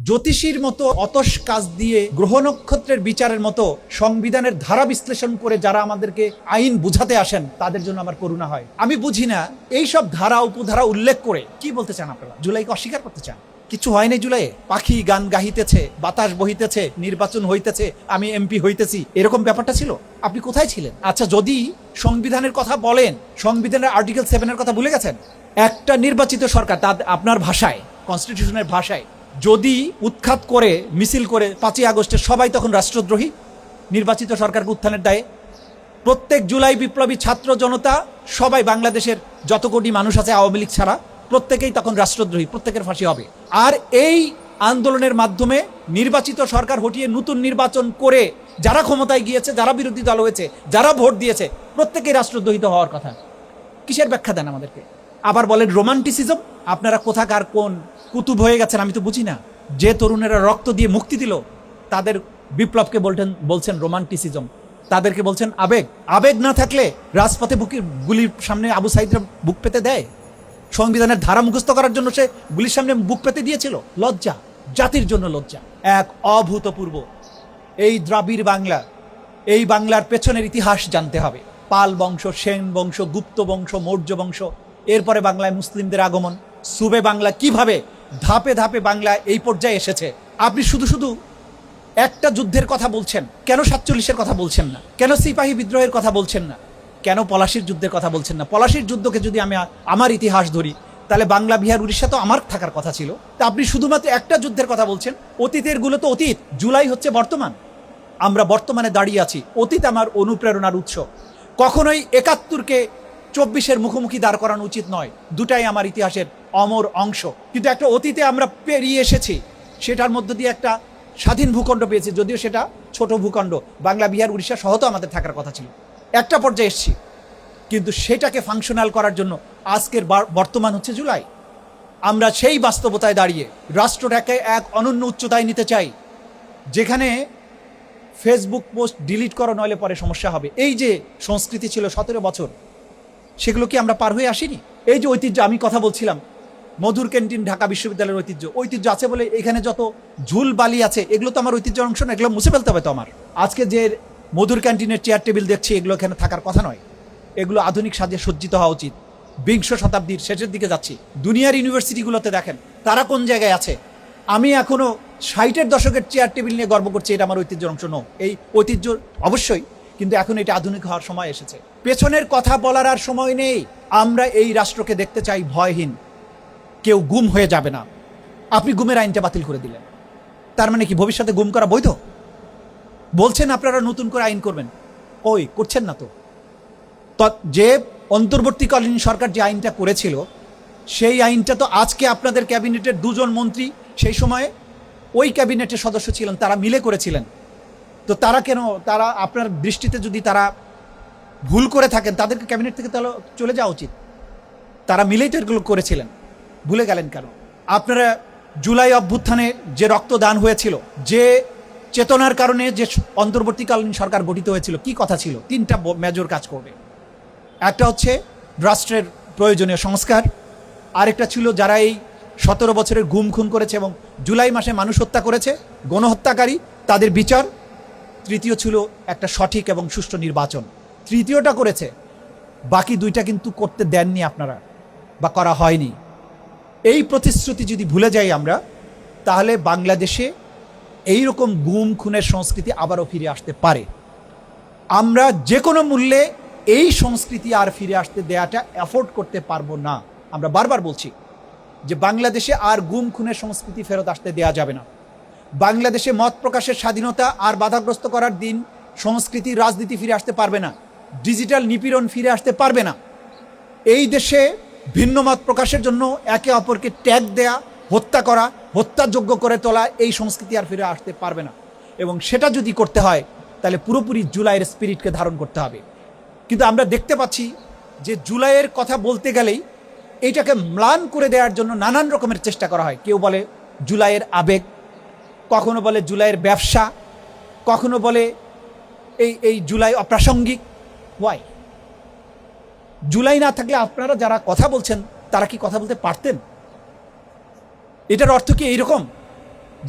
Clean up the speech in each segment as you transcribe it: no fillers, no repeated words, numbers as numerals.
জ্যোতিষীর মতো অতস কাজ দিয়ে গ্রহ নক্ষত্রের বিচারের মতো সংবিধানের ধারা বিশ্লেষণ করে যারা আমাদেরকে আইন বুঝাতে আসেন তাদের জন্য আমার করুণা হয়। আমি বুঝি না এইসব ধারা উপধারা উল্লেখ করে কি বলতে চান আপনারা? জুলাইকে অস্বীকার করতে চান? কিছু হয়নি জুলাইয়ে? পাখি গান গাহিতেছে, বাতাস বহিতেছে, নির্বাচন হইতেছে, আমি এমপি হইতেছি, এরকম ব্যাপারটা ছিল? আপনি কোথায় ছিলেন? আচ্ছা, যদি সংবিধানের কথা বলেন, সংবিধানের আর্টিকেল 7-এর কথা ভুলে গেছেন? একটা নির্বাচিত সরকার, তার আপনার ভাষায়, কনস্টিটিউশনের ভাষায়, যদি উৎখাত করে মিছিল করে 5ই আগস্টে সবাই তখন রাষ্ট্রদ্রোহী, নির্বাচিত সরকারকে উত্থানের দায়ে প্রত্যেক জুলাই বিপ্লবী ছাত্র জনতা সবাই, বাংলাদেশের যত কোটি মানুষ আছে আওয়ামী লীগ ছাড়া, প্রত্যেকেই তখন রাষ্ট্রদ্রোহী, প্রত্যেকের ফাঁসি হবে। আর এই আন্দোলনের মাধ্যমে নির্বাচিত সরকার হটিয়ে নতুন নির্বাচন করে যারা ক্ষমতায় গিয়েছে, যারা বিরোধী দল হয়েছে, যারা ভোট দিয়েছে, প্রত্যেকেই রাষ্ট্রদ্রোহিত হওয়ার কথা। কিসের ব্যাখ্যা দেন আমাদেরকে? আবার বলেন রোমান্টিসিজম। আপনারা কোথাকার কোন কুতুব হয়ে গেছেন আমি তো বুঝি না। যে তরুণেরা রক্ত দিয়ে মুক্তি দিল তাদের বিপ্লবকে বলছেন রোমান্টিসিজম, তাদেরকে বলছেন আবেগ। আবেগ না থাকলে রাজপথে গুলির সামনে আবু সাইদরা বুক পেতে দেয়? সংবিধানের ধারা মুখস্থ করার জন্য সে গুলির সামনে বুক পেতে দিয়েছিল? লজ্জা, জাতির জন্য লজ্জা, এক অভূতপূর্ব। এই দ্রাবিড় বাংলা, এই বাংলার পেছনের ইতিহাস জানতে হবে। পাল বংশ, সেন বংশ, গুপ্ত বংশ, মৌর্য বংশ, এরপরে বাংলায় মুসলিমদের আগমন, সুবে বাংলা, কিভাবে ধাপে ধাপে বাংলা এই পর্যায়ে এসেছে। আপনি শুধু শুধু একটা যুদ্ধের কথা বলছেন, কেন 47-এর কথা বলছেন না? কেন সিপাহী বিদ্রোহের কথা বলছেন না? কেন পলাশির যুদ্ধের কথা বলছেন না? পলাশির যুদ্ধকে যদি আমি আমার ইতিহাস ধরি, তাহলে বাংলা, বিহার, উড়িষ্যা তো আমার থাকার কথা ছিল। তা আপনি শুধুমাত্র একটা যুদ্ধের কথা বলছেন। অতীতের গুলো তো অতীত, জুলাই হচ্ছে বর্তমান। আমরা বর্তমানে দাঁড়িয়ে আছি। অতীত আমার অনুপ্রেরণার উৎস। কখনোই 71-কে 24-এর মুখোমুখি দাঁড় করানো উচিত নয়। দুটাই আমার ইতিহাসের অমর অংশ। কিন্তু একটা অতীতে আমরা পেরিয়ে এসেছি, সেটার মধ্য দিয়ে একটা স্বাধীন ভূখণ্ড পেয়েছি, যদিও সেটা ছোট ভূখণ্ড। বাংলা, বিহার, উড়িষ্যা সহ তো আমাদের থাকার কথা ছিল। একটা পর্যায়ে এসেছি, কিন্তু সেটাকে ফাংশনাল করার জন্য আজকের বর্তমান হচ্ছে জুলাই। আমরা সেই বাস্তবতায় দাঁড়িয়ে রাষ্ট্রটাকে এক অনন্য উচ্চতায় নিতে চাই, যেখানে ফেসবুক পোস্ট ডিলিট করো, নইলে পরে সমস্যা হবে। এই যে সংস্কৃতি ছিল 17 বছর, সেগুলো কি আমরা পার হয়ে আসিনি? এই যে ঐতিহ্য, আমি কথা বলছিলাম মধুর ক্যান্টিন ঢাকা বিশ্ববিদ্যালয়ের ঐতিহ্য আছে বলে এখানে যত ঝুল বালি আছে, এগুলো তো আমার ঐতিহ্যের অংশ না। এগুলো মুছে ফেলতে হবে তো আমার। আজকে যে মধুর ক্যান্টিনের চেয়ার টেবিল দেখছি, এগুলো এখানে থাকার কথা নয়। এগুলো আধুনিক সাজে সজ্জিত হওয়া উচিত। 20 শতাব্দীর শেষের দিকে যাচ্ছি। দুনিয়ার ইউনিভার্সিটিগুলোতে দেখেন তারা কোন জায়গায় আছে। আমি এখনো 60-এর দশকের চেয়ার টেবিল নিয়ে গর্ব করছি, এটা আমার ঐতিহ্যের অংশ নয়। এই ঐতিহ্য অবশ্যই, কিন্তু এখন এটা আধুনিক হওয়ার সময় এসেছে। পেছনের কথা বলার আর সময় নেই। আমরা এই রাষ্ট্রকে দেখতে চাই ভয়হীন। কেউ গুম হয়ে যাবে না। আপনি গুমের আইনটা বাতিল করে দিলেন, তার মানে কি ভবিষ্যতে গুম করা বৈধ? বলছেন আপনারা নতুন করে আইন করবেন, ওই করছেন না তো। যে অন্তর্বর্তীকালীন সরকার যে আইনটা করেছিল, সেই আইনটা তো আজকে আপনাদের ক্যাবিনেটের 2 জন মন্ত্রী সেই সময়ে ওই ক্যাবিনেটের সদস্য ছিলেন, তারা মিলে করেছিলেন। তো তারা কেন, তারা আপনার দৃষ্টিতে যদি তারা ভুল করে থাকেন, তাদেরকে ক্যাবিনেট থেকে তাহলে চলে যাওয়া উচিত। তারা মিলেই তো এগুলো করেছিলেন, ভুলে গেলেন কেন? আপনারা জুলাই অভ্যুত্থানে যে রক্তদান হয়েছিল, যে চেতনার কারণে যে অন্তর্বর্তীকালীন সরকার গঠিত হয়েছিল, কি কথা ছিল? 3টা মেজর কাজ করবে। একটা হচ্ছে রাষ্ট্রের প্রয়োজনীয় সংস্কার, আরেকটা ছিল যারা এই 17 বছরের গুম খুন করেছে এবং জুলাই মাসে মানুষ হত্যা করেছে, গণহত্যাকারী, তাদের বিচার। তৃতীয় ছিল একটা সঠিক এবং সুষ্ঠু নির্বাচন। তৃতীয়টা করেছে, বাকি 2টা কিন্তু করতে দেননি আপনারা, বা করা হয়নি। এই প্রতিশ্রুতি যদি ভুলে যাই আমরা, তাহলে বাংলাদেশে এই রকম গুম খুনের সংস্কৃতি আবারও ফিরে আসতে পারে। আমরা যে কোনো মূল্যে এই সংস্কৃতি আর ফিরে আসতে দেয়াটা অ্যাফোর্ড করতে পারবো না। আমরা বারবার বলছি যে বাংলাদেশে আর গুম খুনের সংস্কৃতি ফেরত আসতে দেয়া যাবে না। বাংলাদেশে মত প্রকাশের স্বাধীনতা আর বাধাগ্রস্ত করার দিন, সংস্কৃতি, রাজনীতি ফিরে আসতে পারবে না। ডিজিটাল নিপীড়ন ফিরে আসতে পারবে না। এই দেশে ভিন্ন মত প্রকাশের জন্য একে অপরকে ট্যাগ দেয়া, হত্যা করা, হত্যাযোগ্য করে তোলা, এই সংস্কৃতি আর ফিরে আসতে পারবে না। এবং সেটা যদি করতে হয়, তাহলে পুরোপুরি জুলাইয়ের স্পিরিটকে ধারণ করতে হবে। কিন্তু আমরা দেখতে পাচ্ছি যে জুলাইয়ের কথা বলতে গেলেই এইটাকে ম্লান করে দেওয়ার জন্য নানান রকমের চেষ্টা করা হয়। কেউ বলে জুলাইয়ের আবেগ, কখনো বলে জুলাইয়ের ব্যবসা, কখনো বলে এই জুলাই অপ্রাসঙ্গিক। ওয়াই? জুলাই না থাকলে আপনারা যারা কথা বলছেন তারা কি কথা বলতে পারতেন? এটার অর্থ কি এইরকম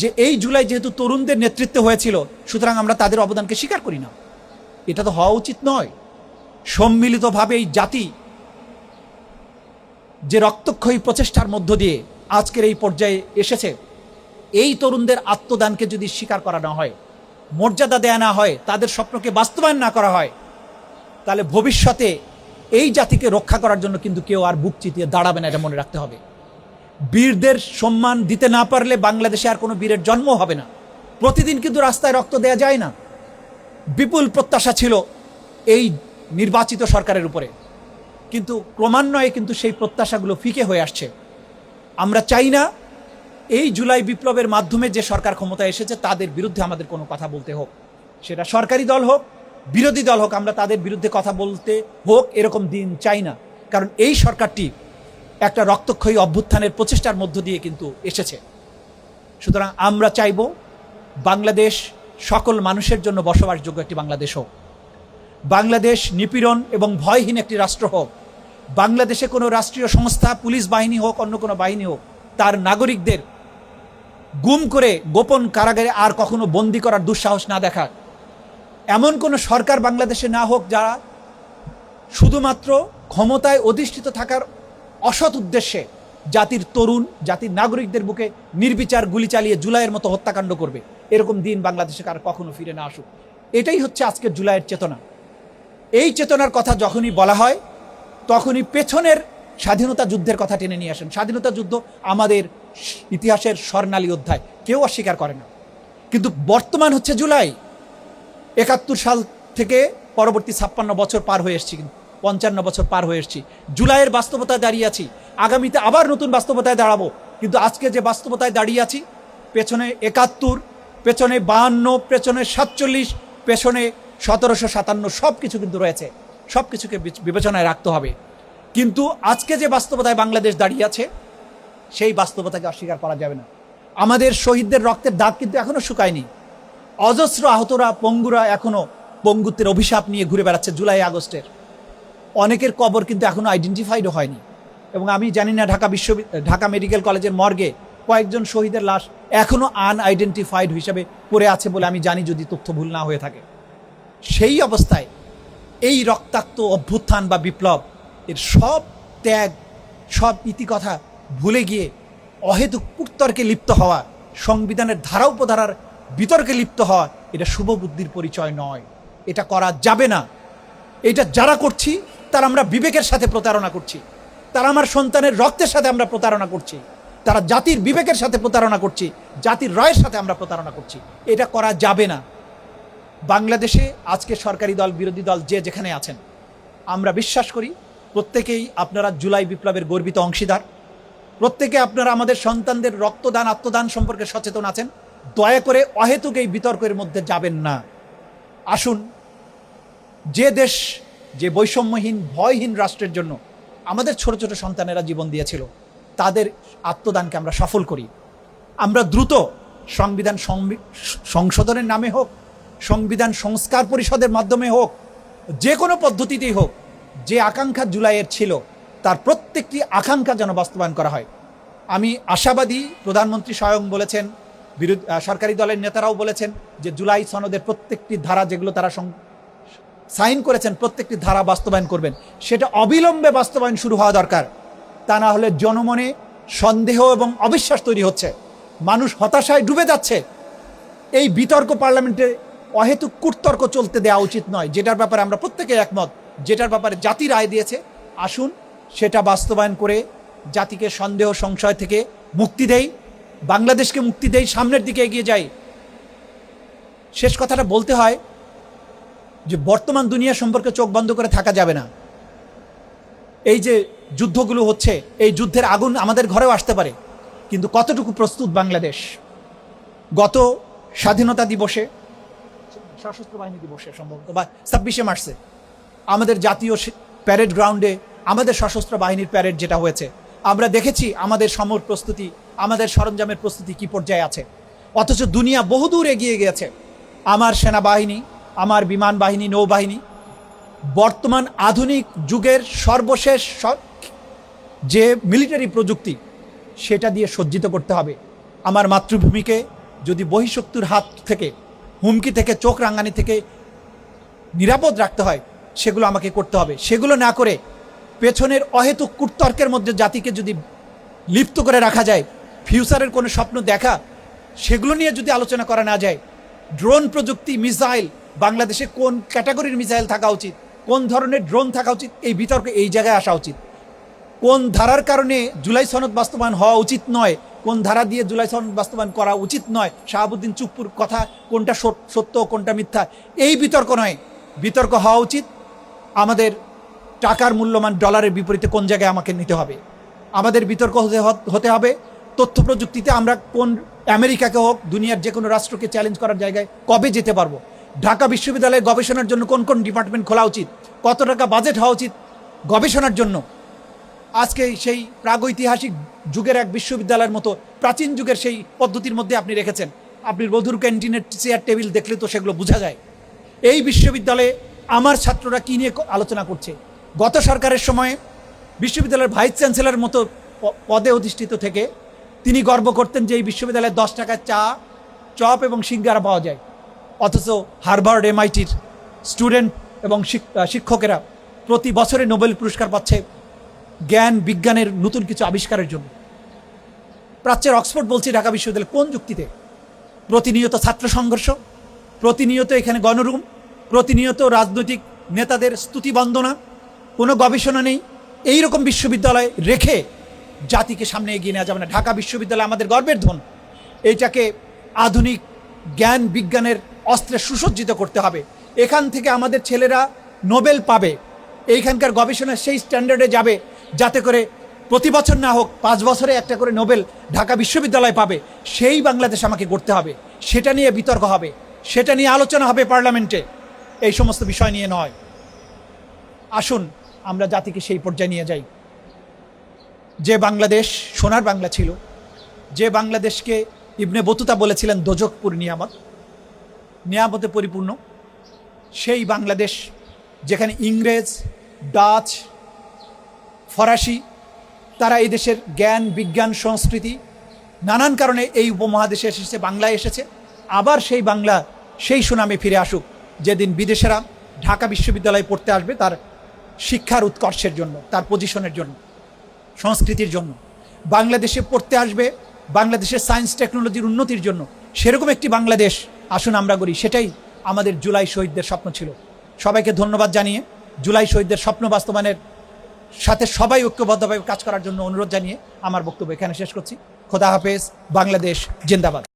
যে এই জুলাই যেহেতু তরুণদের নেতৃত্বে হয়েছিল, সুতরাং আমরা তাদের অবদানকে স্বীকার করি না। এটা তো হওয়া উচিত নয়। সম্মিলিতভাবে এই জাতি যে রক্তক্ষয়ী প্রচেষ্টার মধ্য দিয়ে আজকের এই পর্যায়ে এসেছে, এই তরুণদের আত্মদানকে যদি স্বীকার করা না হয়, মর্যাদা দেয়া না হয়, তাদের স্বপ্নকে বাস্তবায়ন না করা হয়, তাহলে ভবিষ্যতে এই জাতিকে রক্ষা করার জন্য কিন্তু কেউ আর বুক চিতিয়ে দাঁড়াবে না, এটা মনে রাখতে হবে। বীরদের সম্মান দিতে না পারলে বাংলাদেশে আর কোনো বীরের জন্ম হবে না। প্রতিদিন কিন্তু রাস্তায় রক্ত দেয়া যায় না। বিপুল প্রত্যাশা ছিল এই নির্বাচিত সরকারের উপরে, কিন্তু ক্রমান্বয়ে কিন্তু সেই প্রত্যাশাগুলো ফিকে হয়ে আসছে। আমরা চাই না এই জুলাই বিপ্লবের মাধ্যমে যে সরকার ক্ষমতায় এসেছে তাদের বিরুদ্ধে আমাদের কোনো কথা বলতে হোক, সেটা সরকারি দল হোক, বিরোধী দল হোক, আমরা তাদের বিরুদ্ধে কথা বলতে হোক এরকম দিন চাই না। কারণ এই সরকারটি একটা রক্তক্ষয়ী অভ্যুত্থানের প্রচেষ্টার মধ্য দিয়ে কিন্তু এসেছে। সুতরাং আমরা চাইব বাংলাদেশ সকল মানুষের জন্য বসবাসযোগ্য একটি বাংলাদেশ হোক, বাংলাদেশ নিপীড়ন এবং ভয়হীন একটি রাষ্ট্র হোক। বাংলাদেশে কোনো রাষ্ট্রীয় সংস্থা, পুলিশ বাহিনী হোক, অন্য কোনো বাহিনী হোক, তার নাগরিকদের গুম করে গোপন কারাগারে আর কখনো বন্দী করার দুঃসাহস না দেখায়। এমন কোনো সরকার বাংলাদেশে না হোক যারা শুধুমাত্র ক্ষমতায় অধিষ্ঠিত থাকার অসৎ উদ্দেশ্যে জাতির তরুণ, জাতির নাগরিকদের বুকে নির্বিচার গুলি চালিয়ে জুলাইয়ের মতো হত্যাকাণ্ড করবে। এরকম দিন বাংলাদেশে কার কখনো ফিরে না আসুক। এটাই হচ্ছে আজকের জুলাইয়ের চেতনা। এই চেতনার কথা যখনই বলা হয় তখনই পেছনের স্বাধীনতা যুদ্ধের কথা টেনে নিয়ে আসেন। স্বাধীনতা যুদ্ধ আমাদের ইতিহাসের স্বর্ণালী অধ্যায়, কেউ অস্বীকার করে না। কিন্তু বর্তমান হচ্ছে জুলাই। ৭১ সাল থেকে পরবর্তী ৫৬ বছর পার হয়ে এসেছি, ৫৫ বছর পার হয়ে এসেছি। জুলাইয়ের বাস্তবতায় দাঁড়িয়ে আছি, আগামীতে আবার নতুন বাস্তবতায় দাঁড়াবো। কিন্তু আজকে যে বাস্তবতায় দাঁড়িয়ে আছি, পেছনে ৭১, পেছনে ৫২, পেছনে ৪৭, পেছনে ১৭৫৭, সব কিছু কিন্তু রয়েছে। সব কিছুকে বিবেচনায় রাখতে হবে। কিন্তু আজকে যে বাস্তবতায় বাংলাদেশ দাঁড়িয়ে আছে, সেই বাস্তবতাকে অস্বীকার করা যাবে না। আমাদের শহীদদের রক্তের দাগ কিন্তু এখনো শুকায়নি। অজস্র আহতরা, পঙ্গুরা এখনো পঙ্গুত্বের অভিশাপ নিয়ে ঘুরে বেড়াচ্ছে। জুলাই আগস্টের অনেকের কবর কিন্তু এখনো আইডেন্টিফাইডও হয়নি। এবং আমি জানি না ঢাকা মেডিকেল কলেজের মর্গে কয়েকজন শহীদের লাশ এখনো আনআইডেন্টিফাইড হিসাবে পড়ে আছে বলে আমি জানি, যদি তথ্য ভুল না হয়ে থাকে। সেই অবস্থায় এই রক্তাক্ত অভ্যুত্থান বা বিপ্লব এর সব ত্যাগ, সব ইতিকথা ভুলে গিয়ে অহেতুক কুটতর্কে লিপ্ত হওয়া, সংবিধানের ধারা উপধারার বিতর্কে লিপ্ত হওয়া, এটা শুভ বুদ্ধির পরিচয় নয়। এটা করা যাবে না। এটা যারা করছি তারা আমরা বিবেকের সাথে প্রতারণা করছি, তারা আমার সন্তানের রক্তের সাথে আমরা প্রতারণা করছি, তারা জাতির বিবেকের সাথে প্রতারণা করছি, জাতির রায়ের সাথে আমরা প্রতারণা করছি। এটা করা যাবে না। বাংলাদেশে আজকে সরকারি দল, বিরোধী দল যে যেখানে আছেন, আমরা বিশ্বাস করি প্রত্যেকেই আপনারা জুলাই বিপ্লবের গর্বিত অংশীদার। প্রত্যেকে আপনারা আমাদের সন্তানদের রক্তদান, আত্মদান সম্পর্কে সচেতন আছেন। দয়া করে অহেতুক এই বিতর্কের মধ্যে যাবেন না। আসুন, যে দেশ, যে বৈষম্যহীন, ভয়হীন রাষ্ট্রের জন্য আমাদের ছোট ছোট সন্তানেরা জীবন দিয়েছিল, তাদের আত্মদানকে আমরা সফল করি। আমরা দ্রুত সংবিধান সংশোধনের নামে হোক, সংবিধান সংস্কার পরিষদের মাধ্যমে হোক, যে কোনো পদ্ধতিতেই হোক, যে আকাঙ্ক্ষা জুলাইয়ের ছিল তার প্রত্যেকটি আকাঙ্ক্ষা যেন বাস্তবায়ন করা হয়। আমি আশাবাদী, প্রধানমন্ত্রী স্বয়ং বলেছেন, সরকারি দলের নেতারাও বলেছেন যে জুলাই সনদের প্রত্যেকটি ধারা যেগুলো তারা সাইন করেছেন, প্রত্যেকটি ধারা বাস্তবায়ন করবেন। সেটা অবিলম্বে বাস্তবায়ন শুরু হওয়া দরকার। তা না হলে জনমনে সন্দেহ এবং অবিশ্বাস তৈরি হচ্ছে, মানুষ হতাশায় ডুবে যাচ্ছে। এই বিতর্ক পার্লামেন্টে অহেতুক কুটতর্ক চলতে দেওয়া উচিত নয়। যেটার ব্যাপারে আমরা প্রত্যেকে একমত, যেটার ব্যাপারে জাতি রায় দিয়েছে, আসুন সেটা বাস্তবায়ন করে জাতিকে সন্দেহ সংশয় থেকে মুক্তি দেই, বাংলাদেশকে মুক্তি দেই, সামনের দিকে এগিয়ে যাই। শেষ কথাটা বলতে হয় যে বর্তমান দুনিয়া সম্পর্কে চোখ বন্ধ করে থাকা যাবে না। এই যে যুদ্ধগুলো হচ্ছে, এই যুদ্ধের আগুন আমাদের ঘরেও আসতে পারে, কিন্তু কতটুকু প্রস্তুত বাংলাদেশ? গত স্বাধীনতা দিবসে, সশস্ত্র বাহিনী দিবসে সম্ভবত, বা ২৬শে মার্চে আমাদের জাতীয় প্যারেড গ্রাউন্ডে আমাদের সশস্ত্র বাহিনীর প্যারেড যেটা হয়েছে, আমরা দেখেছি আমাদের সমর প্রস্তুতি, আমাদের সরঞ্জামের প্রস্তুতি কি পর্যায়ে আছে। অথচ দুনিয়া বহুদূর এগিয়ে গিয়েছে। আমার সেনাবাহিনী, আমার বিমান বাহিনী, নৌবাহিনী বর্তমান আধুনিক যুগের সর্বশেষ যে মিলিটারি প্রযুক্তি, সেটা দিয়ে সজ্জিত করতে হবে। আমার মাতৃভূমিকে, যদি বহিঃশক্তির হাত থেকে, হুমকি থেকে, চোখ রাঙানি থেকে নিরাপদ রাখতে হয়, সেগুলো আমাকে করতে হবে। সেগুলো না করে পেছনের অহেতুক কুতর্কের মধ্যে জাতিকে যদি লিপ্ত করে রাখা যায়, ফিউচারের কোনো স্বপ্ন দেখা, সেগুলো নিয়ে যদি আলোচনা করা না যায়, ড্রোন প্রযুক্তি, মিসাইল, বাংলাদেশে কোন ক্যাটাগরির মিসাইল থাকা উচিত, কোন ধরনের ড্রোন থাকা উচিত, এই বিতর্ক এই জায়গায় আসা উচিত। কোন ধারার কারণে জুলাই সনদ বাস্তবায়ন হওয়া উচিত নয়, কোন ধারা দিয়ে জুলাই সনদ বাস্তবায়ন করা উচিত নয়, শাহাবুদ্দিন চুপ্পুর কথা কোনটা সত্য কোনটা মিথ্যা, এই বিতর্ক নয়। বিতর্ক হওয়া উচিত আমাদের টাকার মূল্যমান ডলারের বিপরীতে কোন জায়গায় আমাকে নিতে হবে। আমাদের বিতর্ক হতে হবে তথ্য প্রযুক্তিতে আমরা কোন, আমেরিকাকে হোক, দুনিয়ার যে কোনো রাষ্ট্রকে চ্যালেঞ্জ করার জায়গায় কবে যেতে পারবো। ঢাকা বিশ্ববিদ্যালয়ে গবেষণার জন্য কোন কোন ডিপার্টমেন্ট খোলা উচিত, কত টাকা বাজেট হওয়া উচিত গবেষণার জন্য। আজকে সেই প্রাগৈতিহাসিক যুগের এক বিশ্ববিদ্যালয়ের মতো প্রাচীন যুগের সেই পদ্ধতির মধ্যে আপনি রেখেছেন। আপনি বধুর ক্যান্টিনের চেয়ার টেবিল দেখলে তো সেগুলো বোঝা যায়। এই বিশ্ববিদ্যালয়ে আমার ছাত্ররা কী নিয়ে আলোচনা করছে। গত সরকারের সময়ে বিশ্ববিদ্যালয়ের ভাইস চ্যান্সেলর মতো পদে অধিষ্ঠিত থেকে তিনি গর্ব করতেন যে এই বিশ্ববিদ্যালয়ে 10 টাকায় চা, চপ এবং সিঙ্গারা পাওয়া যায়, অথচ হার্ভার্ড, MIT-র স্টুডেন্ট এবং শিক্ষকেরা প্রতি বছরে নোবেল পুরস্কার পাচ্ছে জ্ঞান বিজ্ঞানের নতুন কিছু আবিষ্কারের জন্য। প্রাচ্যের অক্সফোর্ড বলছি ঢাকা বিশ্ববিদ্যালয় কোন যুক্তিতে? প্রতিনিয়ত ছাত্র সংঘর্ষ, প্রতিনিয়ত এখানে গণরুম, প্রতিনিয়ত রাজনৈতিক নেতাদের স্তুতি বন্দনা, কোনো গবেষণা নেই। এই রকম বিশ্ববিদ্যালয় রেখে জাতিকে সামনে এগিয়ে নেওয়া যাবে না। ঢাকা বিশ্ববিদ্যালয় আমাদের গর্বের ধন, এইটাকে আধুনিক জ্ঞান বিজ্ঞানের অস্ত্রে সুসজ্জিত করতে হবে। এখান থেকে আমাদের ছেলেরা নোবেল পাবে, এইখানকার গবেষণা সেই স্ট্যান্ডার্ডে যাবে যাতে করে প্রতি বছর না হোক 5 বছরে একটা করে নোবেল ঢাকা বিশ্ববিদ্যালয় পাবে। সেই বাংলাদেশ আমাকে গড়তে হবে, সেটা নিয়ে বিতর্ক হবে, সেটা নিয়ে আলোচনা হবে পার্লামেন্টে, এই সমস্ত বিষয় নিয়ে নয়। আসুন আমরা জাতিকে সেই পর্যায়ে নিয়ে যাই যে বাংলাদেশ সোনার বাংলা ছিল, যে বাংলাদেশকে ইবনে বতুতা বলেছিলেন দোজখপুর নিয়ামত, নিয়ামতে পরিপূর্ণ। সেই বাংলাদেশ যেখানে ইংরেজ, ডাচ, ফরাসি তারা এই দেশের জ্ঞান বিজ্ঞান সংস্কৃতি নানান কারণে এই উপমহাদেশে এসেছে, বাংলায় এসেছে। আবার সেই বাংলা সেই সুনামে ফিরে আসুক যেদিন বিদেশেরা ঢাকা বিশ্ববিদ্যালয়ে পড়তে আসবে তার শিক্ষার উৎকর্ষের জন্য, তার পজিশনের জন্য, সংস্কৃতির জন্য। বাংলাদেশে পড়তে আসবে বাংলাদেশের সায়েন্স টেকনোলজির উন্নতির জন্য। সেরকম একটি বাংলাদেশ আসুন আমরা করি, সেটাই আমাদের জুলাই শহীদদের স্বপ্ন ছিল। সবাইকে ধন্যবাদ জানিয়ে জুলাই শহীদদের স্বপ্ন বাস্তবায়নের সাথে সবাই ঐক্যবদ্ধভাবে কাজ করার জন্য অনুরোধ জানিয়ে আমার বক্তব্য এখানে শেষ করছি। খোদা হাফেজ। বাংলাদেশ জিন্দাবাদ।